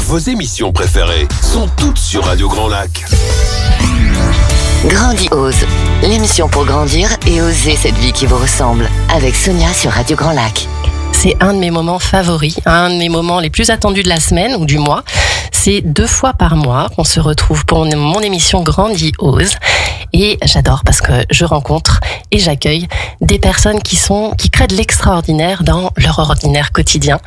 Vos émissions préférées sont toutes sur Radio Grand Lac. Grandiose, l'émission pour grandir et oser cette vie qui vous ressemble, avec Sonia sur Radio Grand Lac. C'est un de mes moments favoris, un de mes moments les plus attendus de la semaine ou du mois. C'est 2 fois par mois qu'on se retrouve pour mon émission Grandiose. Et j'adore parce que je rencontre et j'accueille des personnes qui créent de l'extraordinaire dans leur ordinaire quotidien.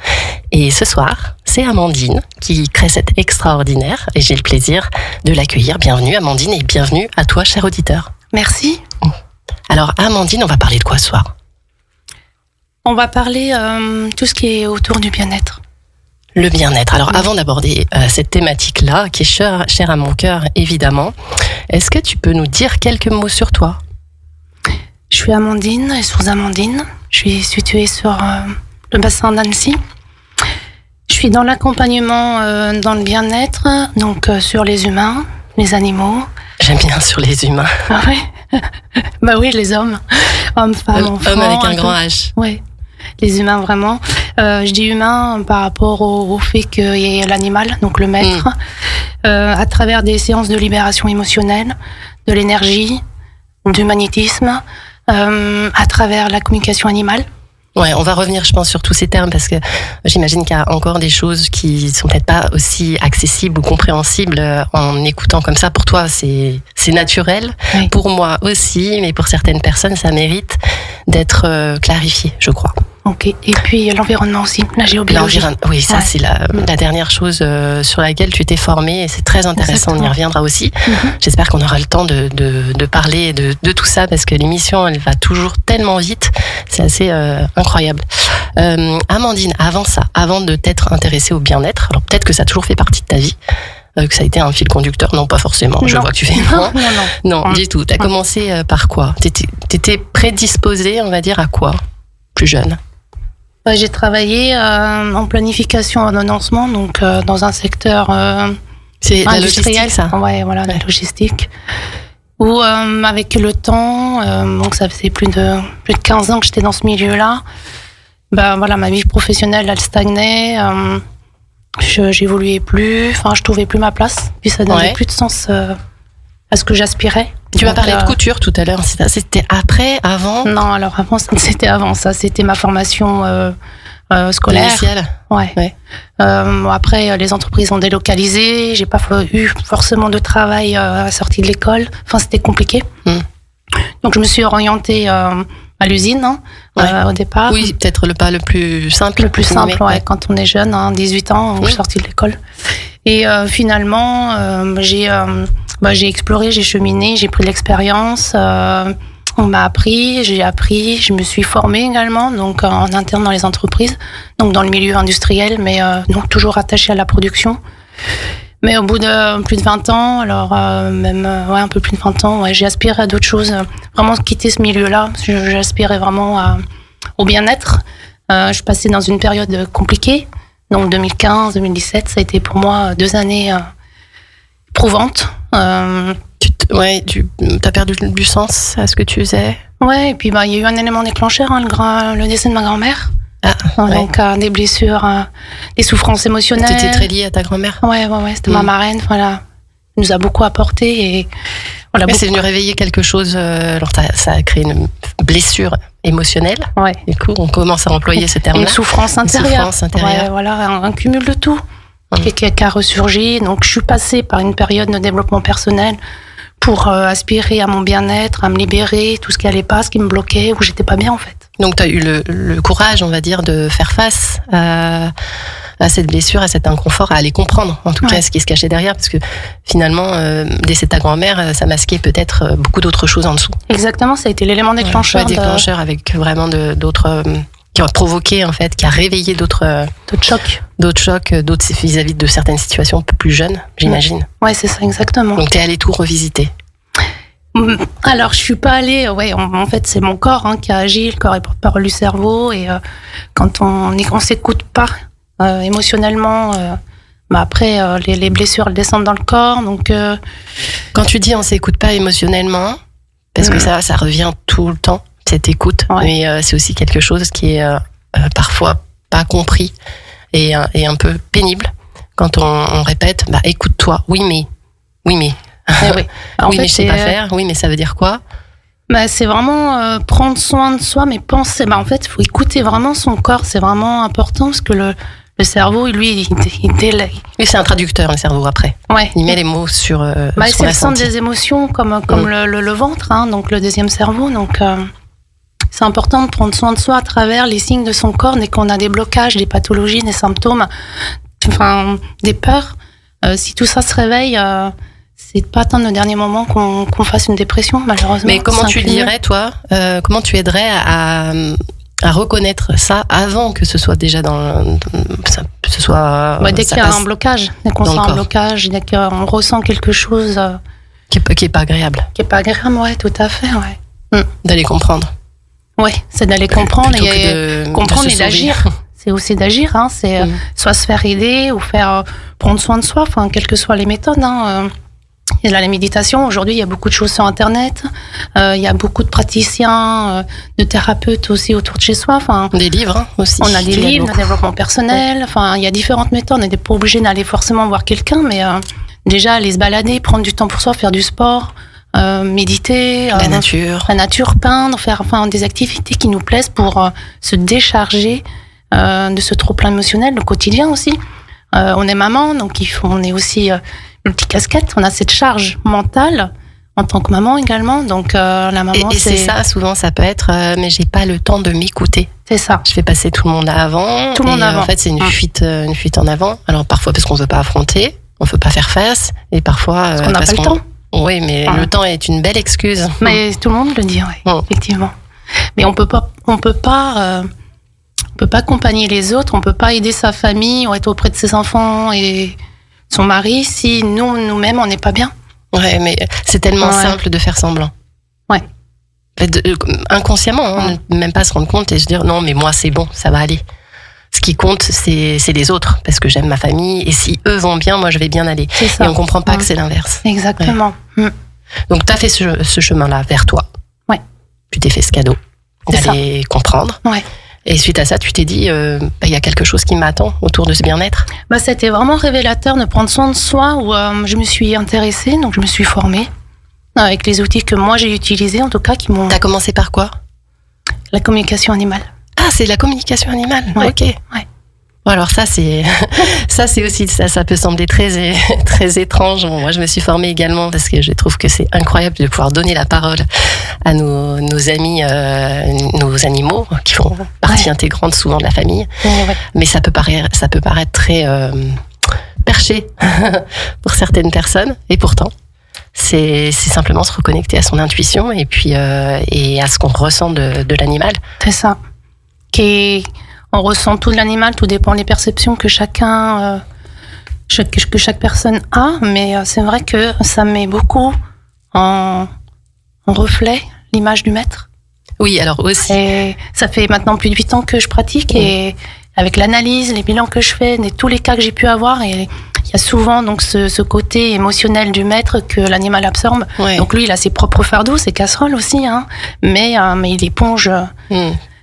Et ce soir, c'est Amandine qui crée cet extraordinaire et j'ai le plaisir de l'accueillir. Bienvenue Amandine et bienvenue à toi, cher auditeur. Merci. Alors Amandine, on va parler de quoi ce soir ? On va parler tout ce qui est autour du bien-être. Le bien-être. Alors, avant d'aborder cette thématique-là, qui est chère à mon cœur, évidemment, est-ce que tu peux nous dire quelques mots sur toi ? Je suis Amandine, et sous Amandine. Je suis située sur le bassin d'Annecy. Je suis dans l'accompagnement dans le bien-être, donc sur les humains, les animaux. J'aime bien sur les humains. Ah ouais. Bah oui, les hommes. Hommes, femmes, enfants. Hommes avec un grand H. Oui. Les humains, vraiment. Je dis humain par rapport au fait qu'il y ait l'animal, donc le maître, à travers des séances de libération émotionnelle, de l'énergie, du magnétisme, à travers la communication animale. Ouais, on va revenir, je pense, sur tous ces termes parce que j'imagine qu'il y a encore des choses qui sont peut-être pas aussi accessibles ou compréhensibles en écoutant comme ça. Pour toi, c'est naturel. Oui. Pour moi aussi, mais pour certaines personnes, ça mérite d'être clarifié, je crois. Ok. Et puis l'environnement aussi, la géobiologie. Oui, ça c'est la dernière chose sur laquelle tu t'es formée et c'est très intéressant. Exactement. On y reviendra aussi. J'espère qu'on aura le temps de parler de tout ça parce que l'émission elle va toujours tellement vite, c'est assez incroyable. Amandine, avant de t'être intéressée au bien-être, alors peut-être que ça a toujours fait partie de ta vie. Que ça a été un fil conducteur, non pas forcément, je vois que tu fais non, du tout. T'as commencé par quoi ? T'étais prédisposée, on va dire, à quoi ? Plus jeune. J'ai travaillé en planification ordonnancement, donc dans un secteur c'est la logistique, ça. Ouais, voilà, la logistique. Où avec le temps, donc ça faisait plus de 15 ans que j'étais dans ce milieu-là. Ben voilà, ma vie professionnelle, elle stagnait. J'évoluais plus, enfin je trouvais plus ma place, puis ça donnait plus de sens à ce que j'aspirais. Tu m'as parlé de couture tout à l'heure, c'était après, avant ? Non, alors avant, c'était avant ça, c'était ma formation scolaire. Initiale ? Ouais. Après, les entreprises ont délocalisé, j'ai pas eu forcément de travail à la sortie de l'école, enfin c'était compliqué. Donc je me suis orientée à l'usine au départ. Oui, peut-être pas le plus simple. Le plus simple, quand on est jeune, 18 ans, je suis sortie de l'école. Et finalement, j'ai exploré, j'ai cheminé, j'ai pris de l'expérience. On m'a appris, je me suis formée également, donc en interne dans les entreprises, donc dans le milieu industriel, mais donc toujours attachée à la production. Mais au bout de plus de 20 ans, alors même un peu plus de 20 ans, j'ai aspiré à d'autres choses, vraiment quitter ce milieu-là. J'aspirais vraiment au bien-être. Je passais dans une période compliquée, donc 2015-2017, ça a été pour moi 2 années éprouvantes. Tu as perdu du sens à ce que tu faisais. Ouais, et puis il y a eu un élément déclencheur, le décès de ma grand-mère. Donc des blessures, des souffrances émotionnelles. T'étais très liée à ta grand-mère. Ouais, c'était ma marraine. Voilà, elle nous a beaucoup apporté et voilà. Mais c'est venu réveiller quelque chose. Alors ça a créé une blessure émotionnelle. Ouais. Du coup, on commence à employer ce terme-là. Une souffrance intérieure. Ouais, voilà, un cumul de tout qui a ressurgi. Donc je suis passée par une période de développement personnel pour aspirer à mon bien-être, à me libérer, tout ce qui allait pas, ce qui me bloquait, où j'étais pas bien en fait. Donc tu as eu le courage, on va dire, de faire face à cette blessure, à cet inconfort, à aller comprendre en tout cas ce qui se cachait derrière, parce que finalement, décès de ta grand-mère, ça masquait peut-être beaucoup d'autres choses en dessous. Exactement, ça a été l'élément déclencheur. Déclencheur avec vraiment d'autres... qui a provoqué, en fait, qui a réveillé d'autres chocs. D'autres vis-à-vis de certaines situations un peu plus jeunes, j'imagine. Ouais, c'est ça, exactement. Donc, t'es allée tout revisiter. Alors, je suis pas allée, en fait, c'est mon corps qui a agi, le corps est porte-parole du cerveau, et quand on s'écoute pas émotionnellement, après, les blessures, elles descendent dans le corps, donc... Quand tu dis on s'écoute pas émotionnellement, parce que ça revient tout le temps, cette écoute, mais c'est aussi quelque chose qui est parfois pas compris et un peu pénible quand on répète, écoute-toi, oui mais. Oui. Oui, En mais fait, je sais pas faire, oui mais ça veut dire quoi? C'est vraiment prendre soin de soi, mais penser. En fait, il faut écouter vraiment son corps, c'est vraiment important parce que le cerveau, lui, il délègue. Oui, c'est un traducteur, le cerveau, après. Ouais. Il met les mots sur c'est le centre des émotions, comme le ventre, hein, donc le deuxième cerveau. Donc, c'est important de prendre soin de soi à travers les signes de son corps dès qu'on a des blocages, des pathologies, des symptômes, des peurs. Si tout ça se réveille, c'est pas attendre le dernier moment qu'on fasse une dépression, malheureusement. Mais comment tu dirais, toi, comment tu aiderais à reconnaître ça avant que ce soit déjà dès qu'il y a un blocage, dès qu'on sent un blocage, dès qu'on ressent quelque chose qui est pas agréable. Qui est pas agréable, ouais, tout à fait, ouais. D'aller comprendre. Ouais, c'est d'aller comprendre comprendre et d'agir. C'est aussi d'agir, hein, c'est soit se faire aider ou prendre soin de soi, quelles que soient les méthodes, hein. Il y a la méditation. Aujourd'hui, il y a beaucoup de choses sur Internet. Il y a beaucoup de praticiens, de thérapeutes aussi autour de chez soi. Des livres aussi. On a des livres de développement personnel. Il y a différentes méthodes. On n'est pas obligé d'aller forcément voir quelqu'un, mais déjà aller se balader, prendre du temps pour soi, faire du sport, méditer, la nature, peindre, faire des activités qui nous plaisent pour se décharger de ce trop-plein émotionnel, le quotidien aussi. On est maman, donc on est aussi multicasquette, on a cette charge mentale en tant que maman également, donc la maman et c'est ça, souvent ça peut être mais j'ai pas le temps de m'écouter. C'est ça. Je fais passer tout le monde avant. En fait, c'est une fuite en avant. Alors parfois parce qu'on veut pas affronter, on veut pas faire face, et parfois parce qu'on n'a pas le temps. Oui, mais le temps est une belle excuse. Mais tout le monde le dit, effectivement. Mais on peut pas accompagner les autres, on peut pas aider sa famille ou être auprès de ses enfants et son mari si nous-mêmes on n'est pas bien. Ouais, mais c'est tellement simple de faire semblant. Ouais. Inconsciemment, même pas se rendre compte et se dire non mais moi c'est bon, ça va aller. Ce qui compte c'est les autres parce que j'aime ma famille et si eux vont bien, moi je vais bien aller. C'est ça. Et on comprend pas que c'est l'inverse. Exactement. Ouais. Donc tu as fait ce chemin-là vers toi. Ouais. Tu t'es fait ce cadeau d'aller comprendre. Ouais. Et suite à ça, tu t'es dit, il y a quelque chose qui m'attend autour de ce bien-être. C'était vraiment révélateur de prendre soin de soi, où je me suis intéressée, donc je me suis formée avec les outils que moi j'ai utilisés, en tout cas qui m'ont. T'as commencé par quoi? La communication animale. Ah, c'est la communication animale. Ouais. Ok. Ouais. Bon, alors ça c'est aussi ça peut sembler très étrange. Bon, moi je me suis formée également parce que je trouve que c'est incroyable de pouvoir donner la parole à nos amis, nos animaux qui font partie intégrante souvent de la famille. Ouais. Mais ça peut paraître très perché pour certaines personnes, et pourtant c'est simplement se reconnecter à son intuition et puis et à ce qu'on ressent de l'animal. C'est ça. On ressent tout de l'animal, tout dépend des perceptions que chaque personne a, mais c'est vrai que ça met beaucoup en reflet l'image du maître. Oui, alors aussi. Et ça fait maintenant plus de 8 ans que je pratique, et avec l'analyse, les bilans que je fais, tous les cas que j'ai pu avoir, et il y a souvent donc ce côté émotionnel du maître que l'animal absorbe. Ouais. Donc lui, il a ses propres fardeaux, ses casseroles aussi, hein, mais il éponge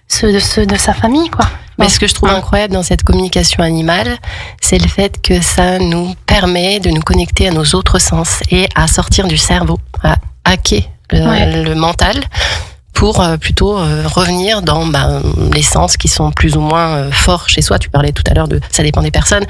ceux de sa famille, quoi. Mais ce que je trouve incroyable dans cette communication animale, c'est le fait que ça nous permet de nous connecter à nos autres sens et à sortir du cerveau, à hacker le mental pour plutôt revenir dans les sens qui sont plus ou moins forts chez soi. Tu parlais tout à l'heure ça dépend des personnes.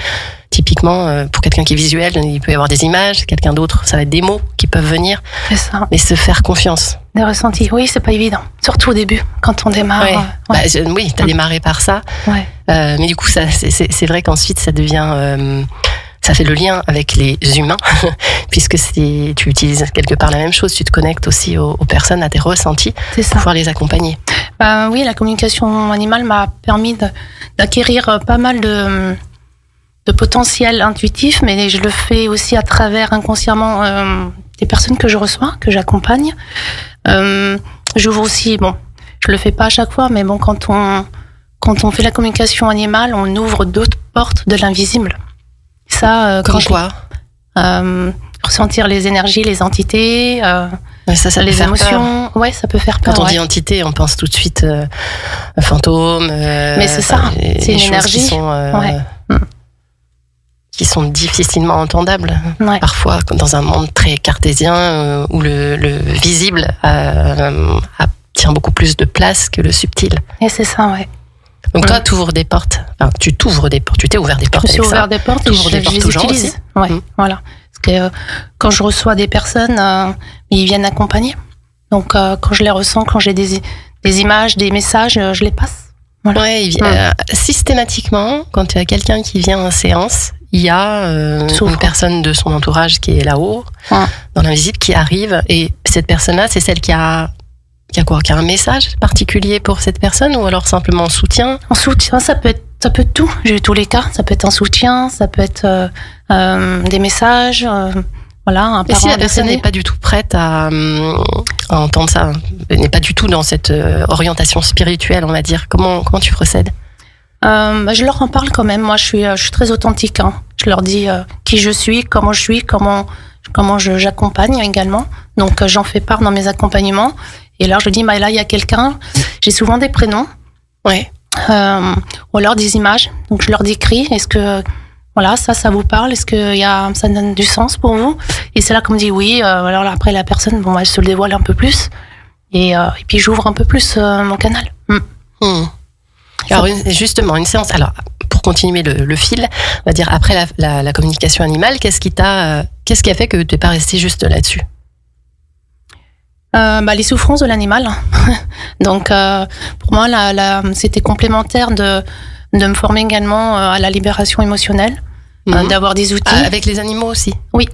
Typiquement, pour quelqu'un qui est visuel, il peut y avoir des images. Quelqu'un d'autre, ça va être des mots qui peuvent venir. C'est ça. Mais se faire confiance. Des ressentis, oui, c'est pas évident. Surtout au début, quand on démarre. Oui, t'as démarré par ça. Ouais. Mais du coup, c'est vrai qu'ensuite, ça devient... ça fait le lien avec les humains, puisque tu utilises quelque part la même chose. Tu te connectes aussi aux personnes, à tes ressentis, pour pouvoir les accompagner. Oui, la communication animale m'a permis d'acquérir pas mal de potentiel intuitif, mais je le fais aussi à travers inconsciemment des personnes que je reçois, que j'accompagne. J'ouvre aussi, je le fais pas à chaque fois, mais quand on fait la communication animale, on ouvre d'autres portes de l'invisible. Ça, comme quoi ressentir les énergies, les entités, ça les émotions. Ouais, ça peut faire peur. Quand on dit entité, on pense tout de suite fantôme. Mais c'est ça, c'est une énergie. Qui sont, qui sont difficilement entendables. Ouais. Parfois, dans un monde très cartésien où le visible tient beaucoup plus de place que le subtil. Et c'est ça, ouais. Donc toi, tu ouvres des portes. Enfin, tu t'ouvres des portes. Tu t'es ouvert des portes. Je me suis ouvert des portes et je les utilise. Ouais, voilà. Parce que quand je reçois des personnes, ils viennent accompagner. Donc quand je les ressens, quand j'ai des images, des messages, je les passe. Voilà. Ouais, systématiquement, quand tu as quelqu'un qui vient en séance, il y a une personne de son entourage qui est là-haut, dans l'invisible, qui arrive. Et cette personne-là, c'est celle qui a un message particulier pour cette personne, ou alors simplement en soutien? En soutien, ça peut être tout. J'ai eu tous les cas. Ça peut être un soutien, ça peut être des messages, voilà, un parent. Et si la personne n'est pas du tout prête à entendre ça, n'est pas du tout dans cette orientation spirituelle, on va dire, comment tu procèdes? Je leur en parle quand même. Moi, je suis très authentique. Hein. Je leur dis qui je suis, comment j'accompagne également. Donc, j'en fais part dans mes accompagnements. Et alors, je dis, là, il y a quelqu'un. J'ai souvent des prénoms. Ouais. Ou alors des images. Donc, je leur décris. Est-ce que, voilà, ça vous parle? Est-ce que ça donne du sens pour vous? Et c'est là qu'on me dit oui. Alors là, après, la personne, elle se le dévoile un peu plus. Et puis, j'ouvre un peu plus mon canal. Alors, justement, une séance. Alors, pour continuer le fil, on va dire, après la communication animale, qu'est-ce qui a fait que tu n'es pas resté juste là-dessus? Les souffrances de l'animal. Donc, pour moi, c'était complémentaire de me former également à la libération émotionnelle, d'avoir des outils. Avec les animaux aussi? Oui.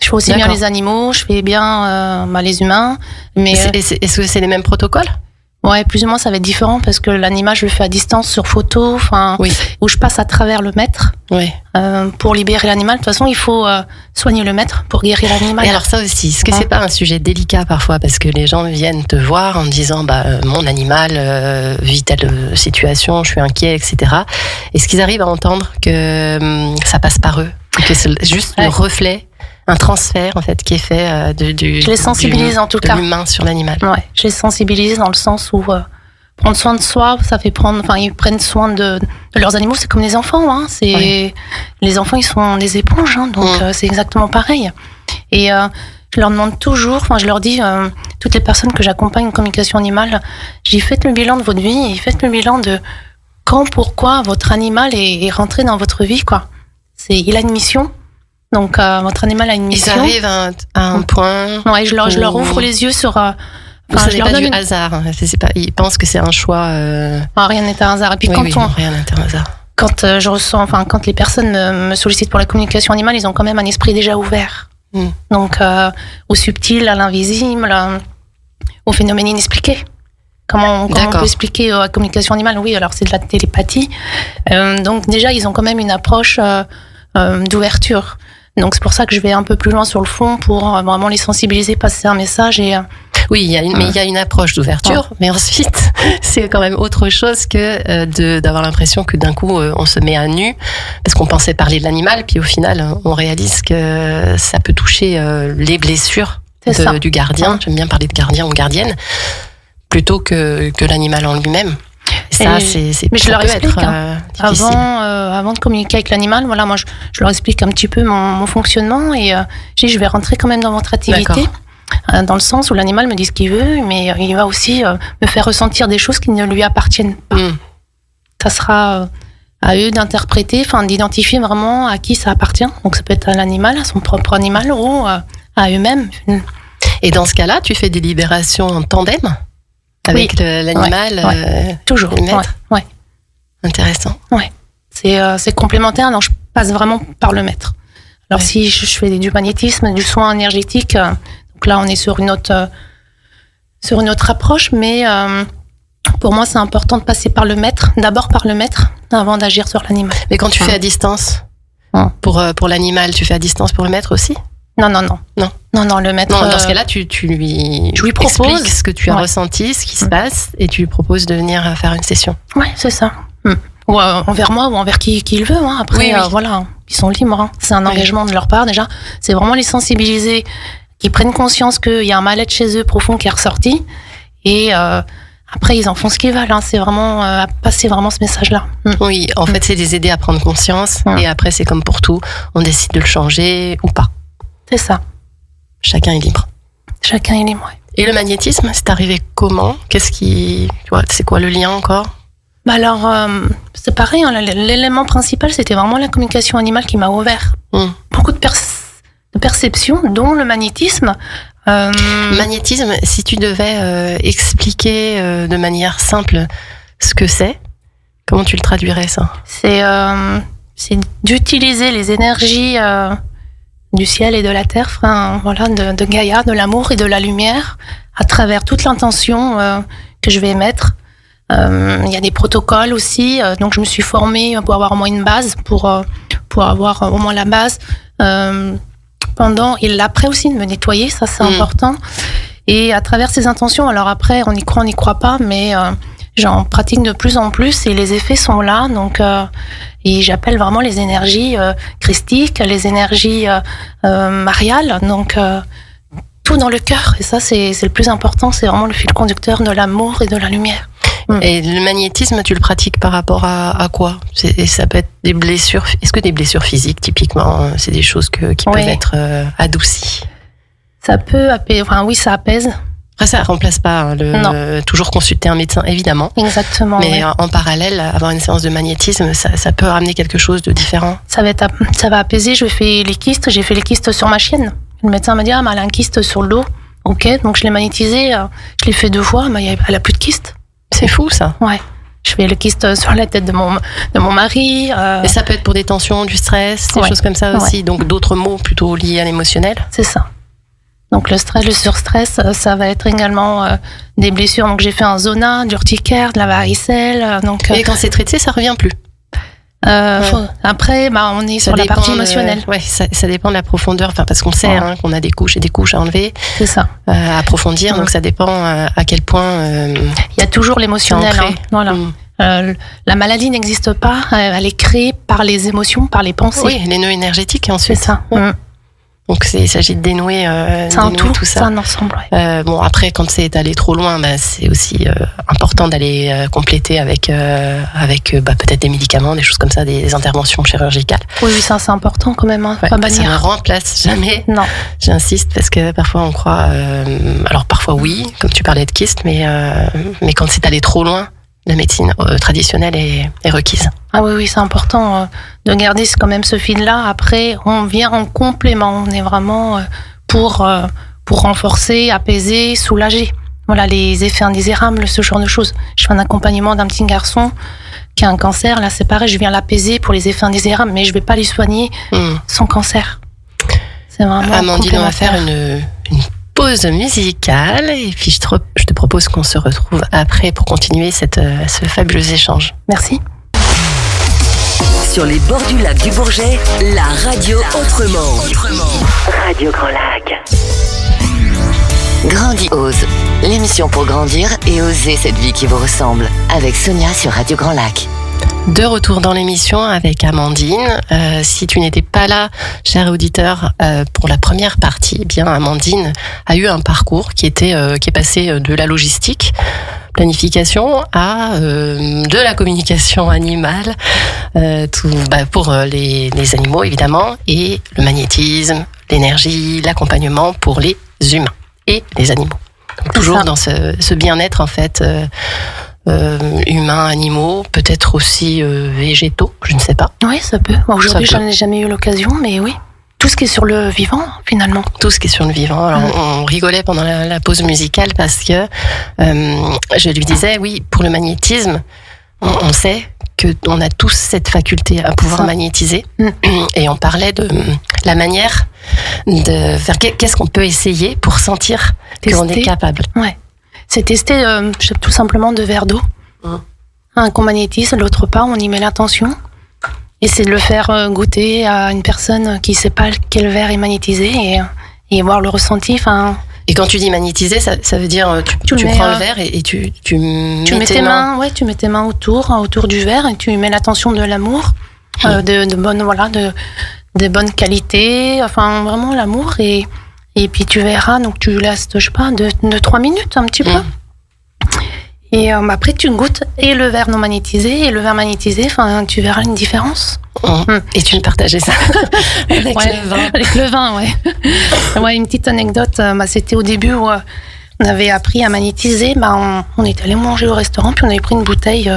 Je fais aussi bien les animaux, je fais bien les humains. Mais est-ce que c'est les mêmes protocoles? Ouais, plus ou moins, ça va être différent parce que l'animal, je le fais à distance sur photo, où je passe à travers le maître. Oui. Pour libérer l'animal. De toute façon, il faut soigner le maître pour guérir l'animal. Et alors ça aussi, est-ce que c'est pas un sujet délicat parfois, parce que les gens viennent te voir en disant mon animal vit telle situation, je suis inquiet, etc. Est-ce qu'ils arrivent à entendre que ça passe par eux, que c'est juste le reflet, un transfert en fait qui est fait je les sensibilise en tout cas. De l'humain sur l'animal. Ouais, je les sensibilise dans le sens où prendre soin de soi, ça fait ils prennent soin de leurs animaux, c'est comme les enfants, hein. Les enfants, ils sont des éponges, hein, donc c'est exactement pareil. Et je leur demande toujours, je leur dis, toutes les personnes que j'accompagne en communication animale, j'ai fait le bilan de votre vie et faites le bilan de pourquoi votre animal est rentré dans votre vie, quoi. Il a une mission. Donc, votre animal a une mission. Ils arrivent à un point. Ouais, je leur ouvre les yeux sur. Ce n'est pas du hasard. Ils pensent que c'est un choix. Rien n'est un hasard. Et puis rien n'est un hasard. Quand je ressens, quand les personnes me sollicitent pour la communication animale, ils ont quand même un esprit déjà ouvert. Donc, au subtil, à l'invisible, au phénomène inexpliqué. Comment on peut expliquer la communication animale? Oui, alors c'est de la télépathie. Donc déjà, ils ont quand même une approche d'ouverture. Donc c'est pour ça que je vais un peu plus loin sur le fond pour vraiment les sensibiliser, passer un message et. Oui, il y a une approche d'ouverture, mais ensuite c'est quand même autre chose que d'avoir l'impression que d'un coup on se met à nu parce qu'on pensait parler de l'animal, puis au final on réalise que ça peut toucher les blessures du gardien. J'aime bien parler de gardien ou gardienne plutôt que l'animal en lui-même. Ça, mais je leur explique avant de communiquer avec l'animal. Voilà, moi je leur explique un petit peu mon fonctionnement et je vais rentrer quand même dans votre activité, dans le sens où l'animal me dit ce qu'il veut, mais il va aussi me faire ressentir des choses qui ne lui appartiennent pas. Ça sera à eux d'interpréter, d'identifier vraiment à qui ça appartient. Donc ça peut être à l'animal, à son propre animal ou à eux-mêmes. Et dans ce cas-là, tu fais des libérations en tandem avec l'animal, toujours. Le maître. Ouais. Intéressant. Ouais. C'est complémentaire. Donc je passe vraiment par le maître. Alors si je fais du magnétisme, du soin énergétique, donc là on est sur une autre approche, mais pour moi c'est important de passer par le maître, d'abord par le maître, avant d'agir sur l'animal. Mais quand tu fais à distance pour l'animal, tu fais à distance pour le maître aussi? Non, le maître. Non, dans ce cas-là, tu lui expliques ce que tu as ressenti, ce qui se passe, et tu lui proposes de venir faire une session. Ouais, c'est ça. Ou envers moi, ou envers qui il veut. Hein. Après, voilà, ils sont libres. Hein. C'est un engagement de leur part déjà. C'est vraiment les sensibiliser, qu'ils prennent conscience qu'il y a un mal-être chez eux profond qui est ressorti, et Après, ils en font ce qu'ils veulent. C'est vraiment à passer vraiment ce message-là. Oui, en fait, c'est les aider à prendre conscience. Et après, c'est comme pour tout, on décide de le changer ou pas. C'est ça. Chacun est libre. Chacun est libre. Et le magnétisme, c'est arrivé comment ? C'est quoi le lien encore ? Alors, c'est pareil. L'élément principal, c'était vraiment la communication animale qui m'a ouvert beaucoup de perceptions, dont le magnétisme. Magnétisme, si tu devais expliquer de manière simple ce que c'est, comment tu le traduirais ça ? C'est d'utiliser les énergies du ciel et de la terre, de Gaïa, de l'amour et de la lumière, à travers toute l'intention que je vais émettre. Il y a des protocoles aussi, donc je me suis formée pour avoir au moins une base, pour avoir au moins la base. Pendant et l'après aussi, de me nettoyer, ça c'est important. Et à travers ces intentions, alors après, on y croit pas, mais j'en pratique de plus en plus et les effets sont là. Donc, et j'appelle vraiment les énergies christiques, les énergies mariales, donc tout dans le cœur. Et ça, c'est le plus important, c'est vraiment le fil conducteur de l'amour et de la lumière. Et le magnétisme, tu le pratiques par rapport à quoi ? Ça peut être des blessures. Est-ce que des blessures physiques, typiquement, c'est des choses qui peuvent être adoucies ? Ça peut apaiser. Oui, ça apaise. Après, ça ne remplace pas toujours consulter un médecin, évidemment. Exactement. Mais en parallèle, avoir une séance de magnétisme, ça peut ramener quelque chose de différent. Ça va apaiser. J'ai fait les kystes sur ma chienne. Le médecin m'a dit elle a un kyste sur le dos. Ok, donc je l'ai magnétisé. Je l'ai fait 2 fois, mais elle a plus de kyste. C'est fou, ça. Ouais. Je fais le kyste sur la tête de mon mari. Et ça peut être pour des tensions, du stress, des choses comme ça aussi. Donc d'autres mots plutôt liés à l'émotionnel. C'est ça. Donc le stress, le surstress, ça va être également des blessures. Donc j'ai fait un zona, de l'urticaire, de la varicelle. Et quand c'est traité, ça revient plus. Après, on est sur la partie émotionnelle. Ça dépend de la profondeur. Parce qu'on sait qu'on a des couches et des couches à enlever. C'est ça. À approfondir. Donc ça dépend à quel point. Il y a toujours l'émotionnel. Voilà. La maladie n'existe pas. Elle est créée par les émotions, par les pensées. Oui, les nœuds énergétiques ensuite. C'est ça. Donc il s'agit de dénouer, tout ça. C'est un ensemble. Après, quand c'est allé trop loin, c'est aussi important d'aller compléter avec peut-être des médicaments, des choses comme ça, des interventions chirurgicales. Oui, ça c'est important quand même. Pas bannir. Ça ne remplace jamais. Non. J'insiste parce que parfois on croit. Alors parfois oui, comme tu parlais de kyste, mais quand c'est allé trop loin, la médecine traditionnelle est requise. Ah oui, c'est important de garder quand même ce fil-là. Après, on vient en complément. On est vraiment pour renforcer, apaiser, soulager. Voilà, les effets indésirables, ce genre de choses. Je fais un accompagnement d'un petit garçon qui a un cancer. Là, c'est pareil, je viens l'apaiser pour les effets indésirables, mais je vais pas lui soigner son cancer. C'est vraiment Amandine, on va faire une pause musicale et puis je te propose qu'on se retrouve après pour continuer ce fabuleux échange. Merci. Sur les bords du lac du Bourget, la radio autrement. Radio Grand Lac. Grandiose, l'émission pour grandir et oser cette vie qui vous ressemble. Avec Sonia sur Radio Grand Lac. De retour dans l'émission avec Amandine. Si tu n'étais pas là, cher auditeur, pour la première partie, eh bien Amandine a eu un parcours qui est passé de la logistique, planification à de la communication animale, pour les animaux évidemment, et le magnétisme, l'énergie, l'accompagnement pour les humains et les animaux. Donc, toujours dans ce bien-être en fait. Humains, animaux, peut-être aussi végétaux, je ne sais pas. Oui, ça peut. Aujourd'hui, j'en ai jamais eu l'occasion, mais oui. Tout ce qui est sur le vivant, finalement. Tout ce qui est sur le vivant. Alors, on rigolait pendant la pause musicale parce que je lui disais, oui, pour le magnétisme, on sait qu'on a tous cette faculté à pouvoir magnétiser. Et on parlait de la manière de faire. Qu'est-ce qu'on peut essayer pour sentir qu'on est capable. Ouais. C'est tester tout simplement 2 verres d'eau. Un qu'on magnétise, l'autre pas, on y met l'intention. Et c'est de le faire goûter à une personne qui ne sait pas quel verre est magnétisé et voir le ressenti. Et quand tu dis magnétiser, ça veut dire tu prends le verre et tu mets tes mains. Ouais, tu mets tes mains autour du verre et tu mets l'attention de l'amour, de bonnes qualités, enfin vraiment l'amour et puis tu verras, donc tu laisses, je sais pas, de 3 minutes un petit peu. Et après, tu goûtes et le verre non magnétisé et le verre magnétisé. Enfin, tu verras une différence. Et tu me partageais ça avec le vin. Avec le vin, ouais. Ouais, une petite anecdote. C'était au début où on avait appris à magnétiser. On était allé manger au restaurant, puis on avait pris une bouteille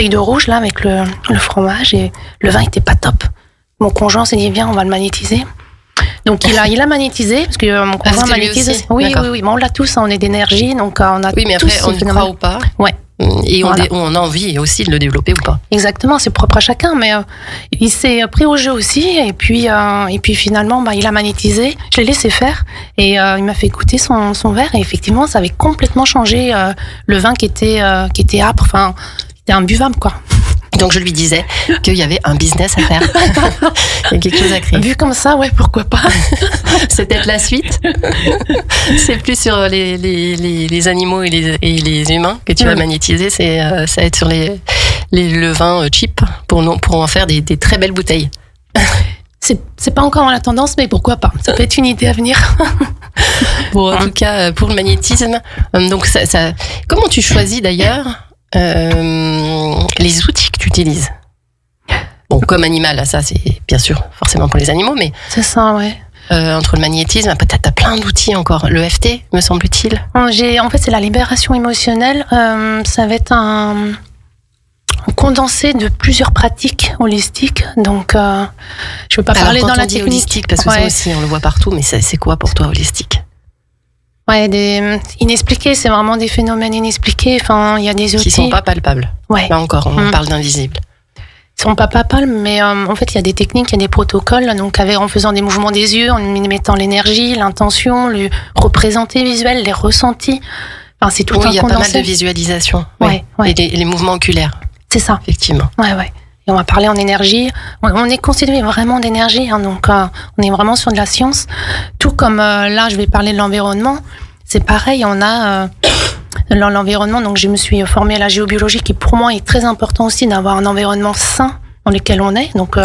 de rouge là avec le fromage et le vin était pas top. Mon conjoint s'est dit viens, on va le magnétiser. Donc il a magnétisé parce que mon conjoint magnétise. Oui. Mais on l'a tous, on est d'énergie, donc on a. Oui, mais après on y croit ou pas. Ouais. Et on a envie aussi de le développer ou pas. Exactement, c'est propre à chacun, mais il s'est pris au jeu aussi, et puis finalement, il a magnétisé. Je l'ai laissé faire, et il m'a fait goûter son verre, et effectivement, ça avait complètement changé le vin qui était âpre, enfin, c'était imbuvable, quoi. Donc je lui disais qu'il y avait un business à faire. Il y a quelque chose à créer. Vu comme ça, ouais, pourquoi pas. C'est peut-être la suite. C'est plus sur les animaux et les humains que tu vas magnétiser. Ça va être sur le vin cheap pour en faire des très belles bouteilles. C'est pas encore la tendance, mais pourquoi pas. Ça peut être une idée à venir. Bon, en tout cas, pour le magnétisme, donc comment tu choisis d'ailleurs les outils que tu utilises? Bon, comme animal, ça c'est bien sûr forcément pour les animaux, mais c'est ça, ouais. Entre le magnétisme, peut-être t'as plein d'outils encore. Le FT, me semble-t-il. En fait, c'est la libération émotionnelle. Ça va être un condensé de plusieurs pratiques holistiques. Donc, je veux pas parler dans la technique. Holistique, parce que ça aussi, on le voit partout. Mais c'est quoi pour toi holistique? Ouais, inexpliqués, c'est vraiment des phénomènes inexpliqués. Enfin, il y a des outils qui sont pas palpables. Ouais. Là encore, on parle d'invisibles. Ils sont pas palpables, mais en fait, il y a des techniques, il y a des protocoles. Donc, en faisant des mouvements des yeux, en mettant l'énergie, l'intention, le représenté visuel, les ressentis. Enfin, c'est tout un condensé. Il y a pas mal de visualisation. Ouais. Et les mouvements oculaires. C'est ça. Effectivement. Ouais. Et on va parler en énergie. On est constitué vraiment d'énergie, hein, donc on est vraiment sur de la science. Tout comme là, je vais parler de l'environnement. C'est pareil, on a l'environnement. Donc, je me suis formée à la géobiologie, qui pour moi est très important aussi d'avoir un environnement sain dans lequel on est. Donc,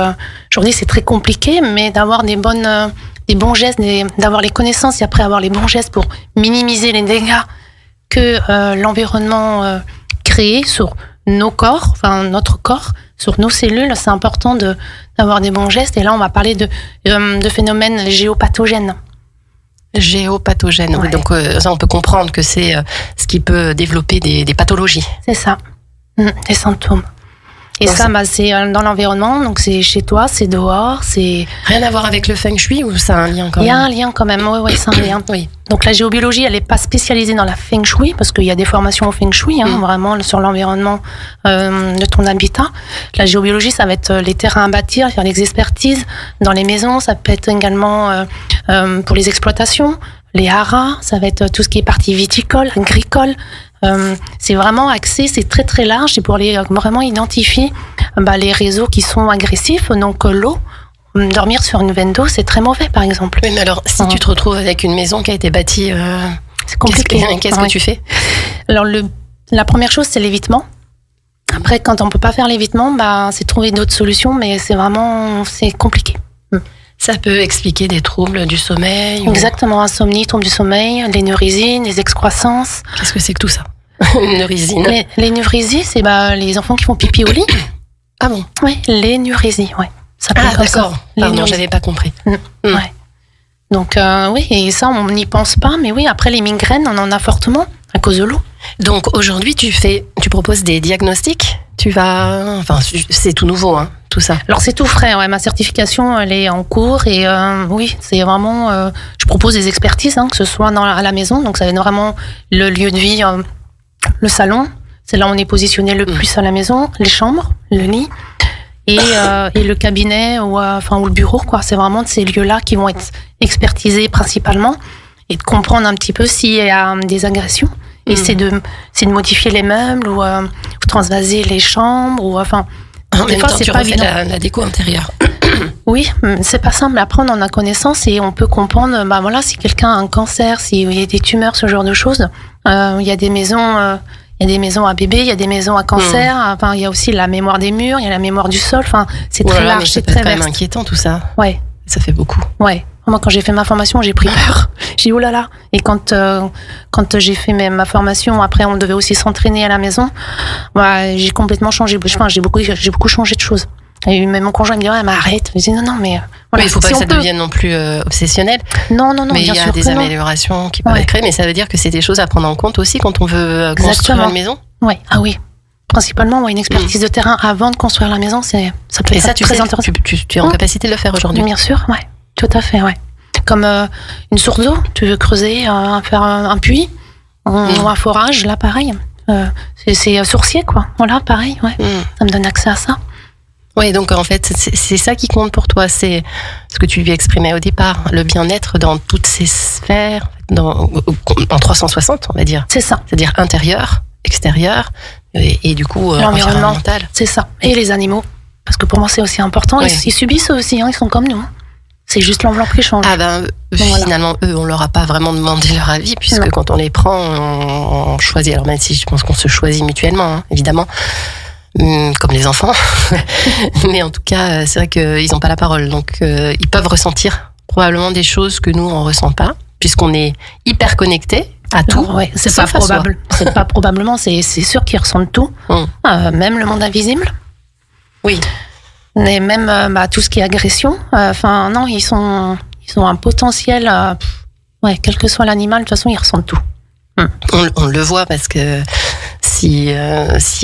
aujourd'hui, c'est très compliqué, mais d'avoir des bons gestes, d'avoir les connaissances et après avoir les bons gestes pour minimiser les dégâts que l'environnement crée sur nos corps, enfin notre corps, sur nos cellules. C'est important d'avoir des bons gestes. Et là, on va parler de phénomènes géopathogènes. Géopathogènes, ouais. Oui, donc ça, on peut comprendre que c'est ce qui peut développer des pathologies. C'est ça, des symptômes. Et donc ça, c'est dans l'environnement, donc c'est chez toi, c'est dehors, c'est... Rien à voir avec le feng shui ou ça a un lien quand même? Il y a un lien quand même, oui, c'est un lien. Oui. Donc la géobiologie, elle n'est pas spécialisée dans la feng shui, parce qu'il y a des formations au feng shui, vraiment sur l'environnement de ton habitat. La géobiologie, ça va être les terrains à bâtir, faire des expertises dans les maisons, ça peut être également pour les exploitations, les haras, ça va être tout ce qui est partie viticole, agricole. C'est vraiment axé, c'est très très large, c'est pour vraiment identifier les réseaux qui sont agressifs. Donc l'eau, dormir sur une veine d'eau, c'est très mauvais par exemple. Oui, mais alors si tu te retrouves avec une maison qui a été bâtie, c'est compliqué. Qu'est-ce que tu fais? Alors la première chose, c'est l'évitement. Après, quand on peut pas faire l'évitement, c'est trouver d'autres solutions, mais c'est compliqué. Ça peut expliquer des troubles du sommeil. Exactement, insomnie, troubles du sommeil, l'énurésie, les excroissances. Qu'est-ce que c'est que tout ça? L'énurésie. L'énurésie, c'est les enfants qui font pipi au lit. Ah bon? Oui, l'énurésie, ouais. Ça peut d'accord. Pardon, j'avais pas compris. Ouais. Donc oui, et ça, on n'y pense pas, mais oui, après les migraines, on en a fortement à cause de l'eau. Donc aujourd'hui, tu proposes des diagnostics. C'est tout nouveau, hein, tout ça. Alors c'est tout frais, ouais. Ma certification, elle est en cours et oui, c'est vraiment. Je propose des expertises, que ce soit à la maison, donc ça va être vraiment le lieu de vie, le salon. C'est là où on est positionné le plus à la maison, les chambres, le lit et le cabinet ou le bureau, quoi. C'est vraiment de ces lieux-là qui vont être expertisés principalement et de comprendre un petit peu s'il y a des agressions. Et c'est de modifier les meubles ou transvaser les chambres ou des fois c'est pas évident. La déco intérieure. Oui, c'est pas simple. Après, on en a connaissance et on peut comprendre. Si quelqu'un a un cancer, s'il y a des tumeurs, ce genre de choses. Il y a des maisons. Il y a des maisons à bébés, il y a des maisons à cancer. Il y a aussi la mémoire des murs, il y a la mémoire du sol. C'est très large, c'est très vaste. C'est quand même inquiétant tout ça. Ouais. Ça fait beaucoup. Ouais. Moi, quand j'ai fait ma formation, j'ai pris peur. J'ai dit, oh là là. Et quand j'ai fait ma formation, après, on devait aussi s'entraîner à la maison. Bah, j'ai complètement changé. Enfin, j'ai beaucoup changé de choses. Et même mon conjoint me dit, ouais, mais arrête. Je dis, non, mais. Voilà, il ne faut pas que ça devienne non plus obsessionnel. Non, mais bien il y a sûr des améliorations qui peuvent être créées. Mais ça veut dire que c'est des choses à prendre en compte aussi quand on veut construire une maison. Oui, ah oui. Principalement, une expertise de terrain avant de construire la maison, ça peut être très intéressant. Tu es en capacité de le faire aujourd'hui? Bien sûr, ouais. Tout à fait, ouais. Comme une source d'eau, tu veux creuser, faire un puits, ou un forage, là, pareil. C'est sourcier, quoi. Voilà, pareil, ouais. Ça me donne accès à ça. Oui, donc en fait, c'est ça qui compte pour toi. C'est ce que tu lui exprimais au départ, le bien-être dans toutes ces sphères, en 360, on va dire. C'est ça. C'est-à-dire intérieur, extérieur, et du coup, environnemental. C'est ça. Et les animaux. Parce que pour moi, c'est aussi important. Oui. Ils subissent aussi, ils sont comme nous. C'est juste l'enveloppe qui change. Ah ben, finalement, eux, on leur a pas vraiment demandé leur avis, puisque quand on les prend, on choisit. Alors même si je pense qu'on se choisit mutuellement, évidemment, comme les enfants. Mais en tout cas, c'est vrai qu'ils n'ont pas la parole. Donc, ils peuvent ressentir probablement des choses que nous, on ressent pas, puisqu'on est hyper connectés à tout. Ouais, c'est pas probable. C'est pas probablement, c'est sûr qu'ils ressentent tout. Même le monde invisible. Oui. Et même tout ce qui est agression. Non, ils ont un potentiel. Quel que soit l'animal, de toute façon, ils ressentent tout. On le voit parce que si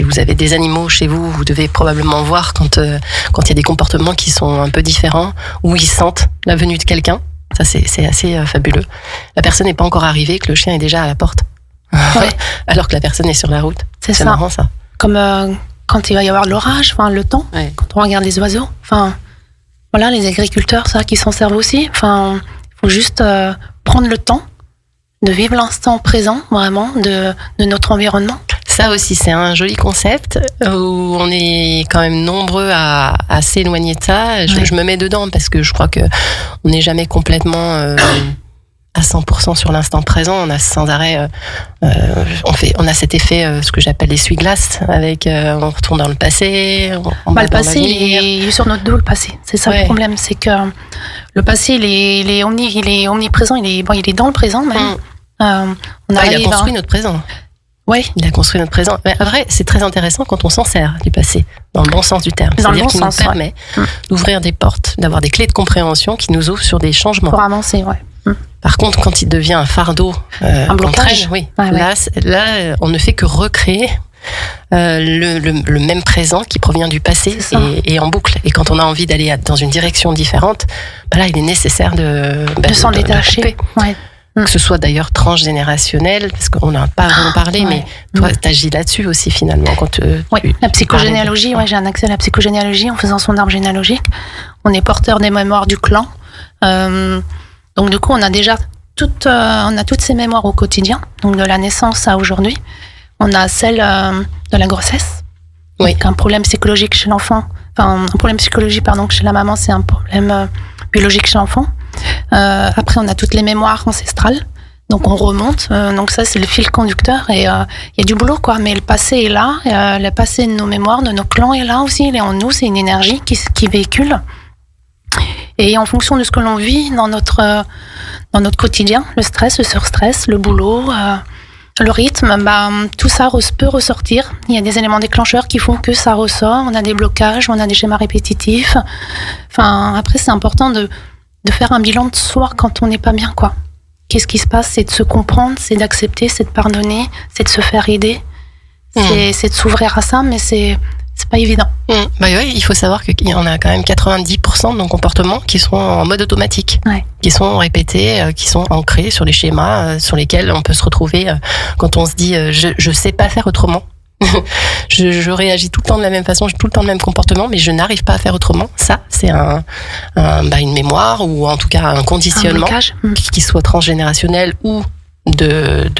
vous avez des animaux chez vous, vous devez probablement voir quand il y a des comportements qui sont un peu différents, où ils sentent la venue de quelqu'un. Ça, c'est assez fabuleux. La personne n'est pas encore arrivée, que le chien est déjà à la porte. Ouais. Alors que la personne est sur la route. C'est ça. Marrant, ça. Comme quand il va y avoir de l'orage, le temps, quand on regarde les oiseaux, les agriculteurs, ça, qui s'en servent aussi. Il faut juste prendre le temps de vivre l'instant présent, vraiment, de notre environnement. Ça aussi, c'est un joli concept où on est quand même nombreux à s'éloigner de ça. Je me mets dedans parce que je crois que on n'est jamais complètement à 100% sur l'instant présent. On a sans arrêt, on a cet effet, ce que j'appelle l'essuie-glace, avec on retourne dans le passé. Le passé, il est sur notre dos, le passé. C'est ça le problème, c'est que le passé, il est omniprésent, il est dans le présent même. Il a construit notre présent. Oui. Il a construit notre présent. Mais après, c'est très intéressant quand on s'en sert du passé, dans le bon sens du terme. C'est-à-dire qu'il nous permet d'ouvrir des portes, d'avoir des clés de compréhension qui nous ouvrent sur des changements. Pour avancer, Par contre, quand il devient un fardeau, un blocage, là, on ne fait que recréer le même présent qui provient du passé et en boucle. Et quand on a envie d'aller dans une direction différente, là, il est nécessaire de s'en détacher. Que ce soit d'ailleurs transgénérationnel, parce qu'on n'a pas vraiment parlé, mais toi, tu agis là-dessus aussi finalement. La psychogénéalogie, j'ai un accès à la psychogénéalogie en faisant son arbre généalogique. On est porteur des mémoires du clan. Donc du coup, on a déjà toutes ces mémoires au quotidien, donc de la naissance à aujourd'hui. On a celle de la grossesse, donc un problème psychologique chez l'enfant. Un problème psychologique, chez la maman, c'est un problème biologique chez l'enfant. Après, on a toutes les mémoires ancestrales, donc on remonte. Donc ça, c'est le fil conducteur et il y a du boulot, quoi. Mais le passé est là, le passé de nos mémoires, de nos clans est là aussi. Il est en nous, c'est une énergie qui véhicule. Et en fonction de ce que l'on vit dans notre quotidien, le stress, le surstress, le boulot, le rythme, tout ça peut ressortir. Il y a des éléments déclencheurs qui font que ça ressort. On a des blocages, on a des schémas répétitifs. Après, c'est important de faire un bilan de soi quand on n'est pas bien, quoi. Qu'est-ce qui se passe? C'est de se comprendre, c'est d'accepter, c'est de pardonner, c'est de se faire aider, c'est de s'ouvrir à ça, mais c'est pas évident. Il faut savoir qu'il y en a quand même 90% de nos comportements qui sont en mode automatique, qui sont répétés, qui sont ancrés sur les schémas sur lesquels on peut se retrouver quand on se dit je sais pas faire autrement. je réagis tout le temps de la même façon, j'ai tout le temps le même comportement, mais je n'arrive pas à faire autrement. Ça, c'est une mémoire ou en tout cas un conditionnement qui soit transgénérationnel ou de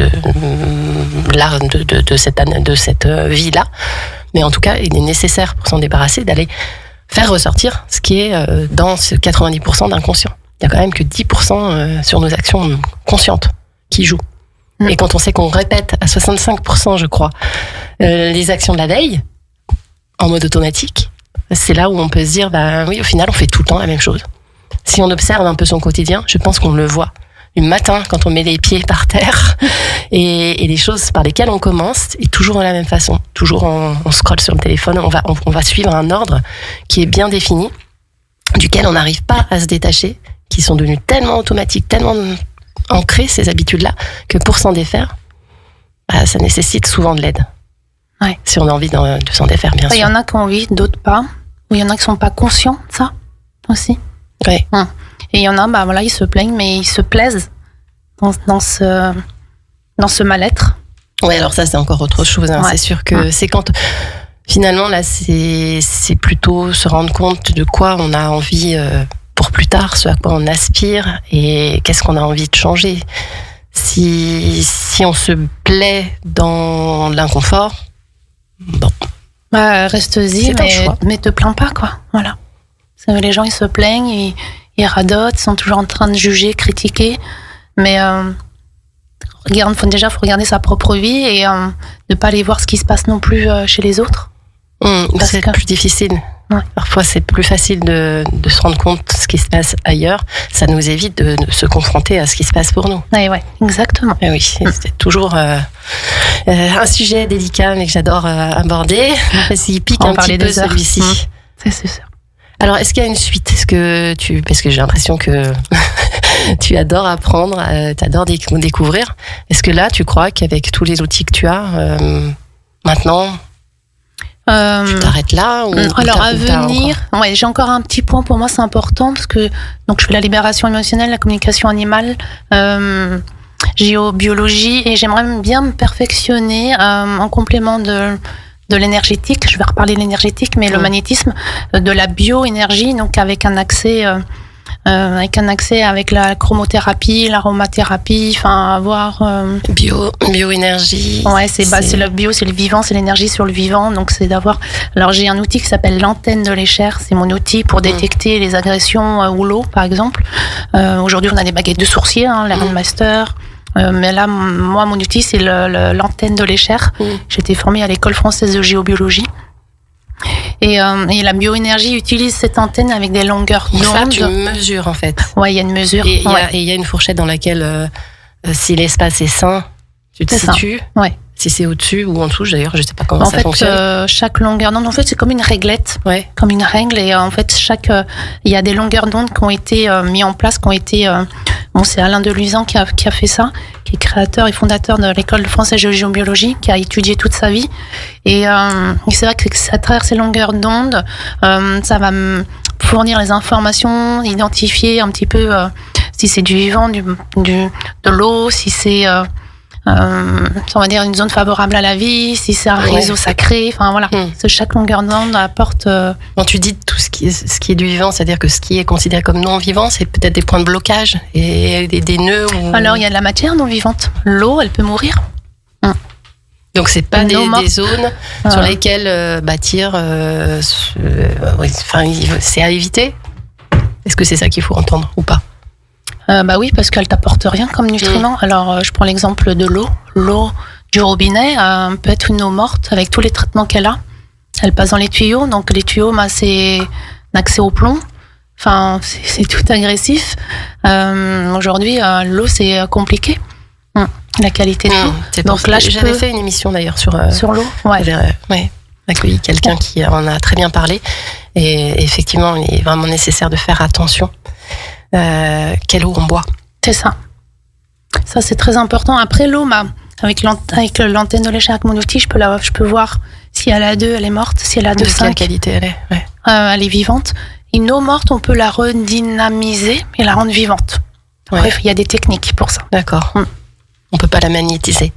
cette vie-là. Mais en tout cas, il est nécessaire pour s'en débarrasser d'aller faire ressortir ce qui est dans ce 90% d'inconscient. Il y a quand même que 10% sur nos actions conscientes qui jouent. Et quand on sait qu'on répète à 65%, je crois, les actions de la veille, en mode automatique, c'est là où on peut se dire, au final, on fait tout le temps la même chose. Si on observe un peu son quotidien, je pense qu'on le voit. Le matin, quand on met les pieds par terre, et les choses par lesquelles on commence, est toujours de la même façon. Toujours on scrolle sur le téléphone, on va suivre un ordre qui est bien défini, duquel on n'arrive pas à se détacher, qui sont devenus tellement automatiques, tellement ancrés, ces habitudes-là, que pour s'en défaire, ça nécessite souvent de l'aide. Ouais. Si on a envie de s'en défaire, bien sûr. Il y en a qui ont envie, d'autres pas. Ou il y en a qui sont pas conscients de ça aussi. Oui. Et il y en a, voilà, ils se plaignent, mais ils se plaisent dans ce mal-être. Oui, alors ça, c'est encore autre chose. Hein. Ouais. C'est sûr que c'est quand... Finalement, là, c'est plutôt se rendre compte de quoi on a envie pour plus tard, ce à quoi on aspire et qu'est-ce qu'on a envie de changer. Si on se plaît dans l'inconfort, bon... reste-y, mais te plains pas, quoi. Voilà. Les gens, ils se plaignent, ils radotent, ils sont toujours en train de juger, critiquer. Mais faut regarder sa propre vie et ne pas aller voir ce qui se passe non plus chez les autres. C'est plus difficile. Ouais. Parfois, c'est plus facile de se rendre compte de ce qui se passe ailleurs. Ça nous évite de se confronter à ce qui se passe pour nous. Ouais, exactement. Et oui, c'est toujours un sujet délicat, mais que j'adore aborder. Parce qu'il pique un petit peu celui-ci. C'est sûr. Alors, est-ce qu'il y a une suite? Parce que j'ai l'impression que tu adores apprendre, tu adores découvrir. Est-ce que là, tu crois qu'avec tous les outils que tu as, maintenant, tu t'arrêtes là alors à venir, j'ai encore un petit point pour moi, c'est important parce que donc je fais la libération émotionnelle, la communication animale, géobiologie et j'aimerais bien me perfectionner en complément de l'énergétique. Je vais reparler de l'énergétique, mais le magnétisme, de la bioénergie, donc avec un accès avec la chromothérapie, l'aromathérapie, enfin avoir bioénergie. Ouais, c'est le bio, c'est le vivant, c'est l'énergie sur le vivant, donc c'est d'avoir. Alors j'ai un outil qui s'appelle l'antenne de l'échelle, c'est mon outil pour détecter les agressions ou l'eau, par exemple. Aujourd'hui, on a des baguettes de sourcier, les Handmaster. Mais là, moi, mon outil, c'est l'antenne de l'échelle. J'ai été formée à l'école française de géobiologie. Et la bioénergie utilise cette antenne avec des longueurs d'onde. Ça, tu mesures en fait. Ouais, il y a une mesure. Et il y a une fourchette dans laquelle, si l'espace est sain, tu te situes. Ouais. Si c'est au-dessus ou en dessous, d'ailleurs, je sais pas comment ça fonctionne. En fait, chaque longueur d'onde, en fait, c'est comme une réglette, comme une règle. Et en fait, il y a des longueurs d'onde qui ont été mises en place, qui ont été. C'est Alain Deluisan qui a fait ça, qui est créateur et fondateur de l'école française de géobiologie, qui a étudié toute sa vie. Et c'est vrai que à travers ces longueurs d'onde, ça va me fournir les informations, identifier un petit peu si c'est du vivant, de l'eau, si c'est on va dire une zone favorable à la vie, si c'est un réseau sacré, enfin voilà. Chaque longueur d'onde apporte. Quand tu dis tout ce qui est du vivant, c'est-à-dire que ce qui est considéré comme non vivant, c'est peut-être des points de blocage et des nœuds. Alors il y a de la matière non vivante. L'eau, elle peut mourir. Donc c'est pas des zones sur lesquelles bâtir. C'est à éviter. Est-ce que c'est ça qu'il faut entendre ou pas? Oui, parce qu'elle t'apporte rien comme nutriment. Alors, je prends l'exemple de l'eau. L'eau du robinet peut être une eau morte avec tous les traitements qu'elle a. Elle passe dans les tuyaux, donc les tuyaux, c'est un accès au plomb. Enfin, c'est tout agressif. Aujourd'hui, l'eau, c'est compliqué. La qualité de l'eau. Donc là, j'avais fait une émission d'ailleurs sur l'eau. Ouais. J'avais accueilli quelqu'un qui en a très bien parlé. Et effectivement, il est vraiment nécessaire de faire attention. Quelle eau on boit. C'est ça. Ça, c'est très important. Après, l'eau, avec l'antenne de l'échelle, avec mon outil, je peux voir si elle a 2, elle est morte. Si elle a 2,5. Quelle qualité elle est. Ouais. Elle est vivante. Une eau morte, on peut la redynamiser et la rendre vivante. Bref, il y a des techniques pour ça. D'accord. On peut pas la magnétiser.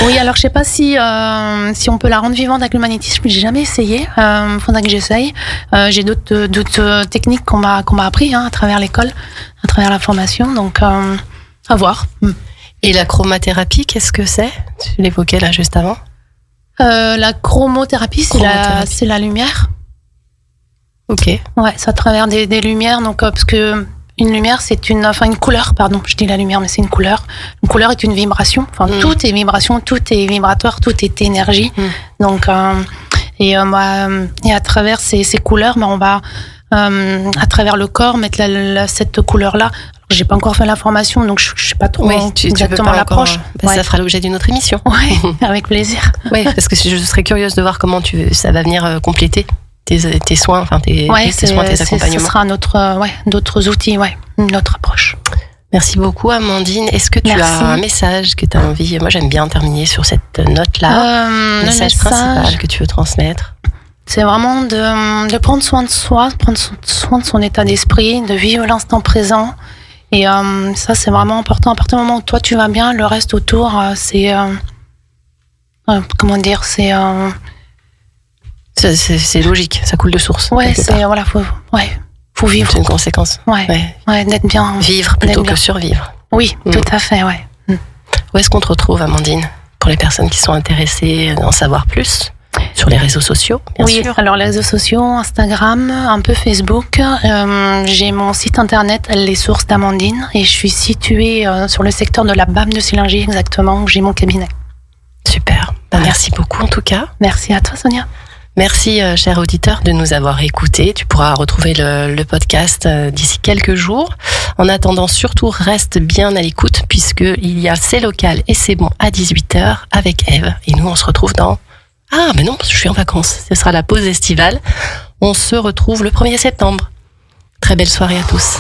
Oui, alors je sais pas si on peut la rendre vivante avec le magnétisme. J'ai jamais essayé. Faudra que j'essaye. J'ai d'autres techniques qu'on m'a appris à travers l'école, à travers la formation. Donc à voir. Et la chromathérapie, qu'est-ce que c'est? Tu l'évoquais là juste avant. La chromothérapie, c'est la lumière. Ok. Ouais, c'est à travers des lumières. Donc parce que une lumière, c'est une couleur, pardon, je dis la lumière, mais c'est une couleur. Une couleur est une vibration. Enfin, tout est vibration, tout est vibratoire, tout est énergie. Donc, et à travers ces couleurs, on va à travers le corps, mettre cette couleur-là. J'ai pas encore fait la formation, donc je sais pas trop exactement l'approche. Ça fera l'objet d'une autre émission. Oui, avec plaisir. Oui, parce que je serais curieuse de voir comment ça va venir compléter tes soins, tes soins, tes accompagnements. Ce sera d'autres outils, une autre approche. Merci beaucoup, Amandine. Est-ce que tu as un message que tu as envie... Moi, j'aime bien terminer sur cette note-là. Le message principal que tu veux transmettre. C'est vraiment de prendre soin de soi, de prendre soin de son état d'esprit, de vivre l'instant présent. Et ça, c'est vraiment important. À partir du moment où toi, tu vas bien, le reste autour, c'est... comment dire, c'est... C'est logique, ça coule de source. Ouais, faut vivre. C'est une conséquence. Ouais, d'être bien. Vivre plutôt que survivre. Oui, tout à fait, ouais. Où est-ce qu'on te retrouve, Amandine, pour les personnes qui sont intéressées d'en savoir plus? Sur les réseaux sociaux, bien sûr. Alors les réseaux sociaux, Instagram, un peu Facebook. J'ai mon site internet, Les Sources d'Amandine, et je suis située sur le secteur de la BAM de Sillingy, exactement, où j'ai mon cabinet. Super. Merci beaucoup, en tout cas. Merci à toi, Sonia. Merci, cher auditeur, de nous avoir écoutés. Tu pourras retrouver le podcast d'ici quelques jours. En attendant, surtout, reste bien à l'écoute, puisqu'il y a C'est local et c'est bon à 18h avec Eve. Et nous, on se retrouve dans... Ah, mais non, je suis en vacances. Ce sera la pause estivale. On se retrouve le 1er septembre. Très belle soirée à tous.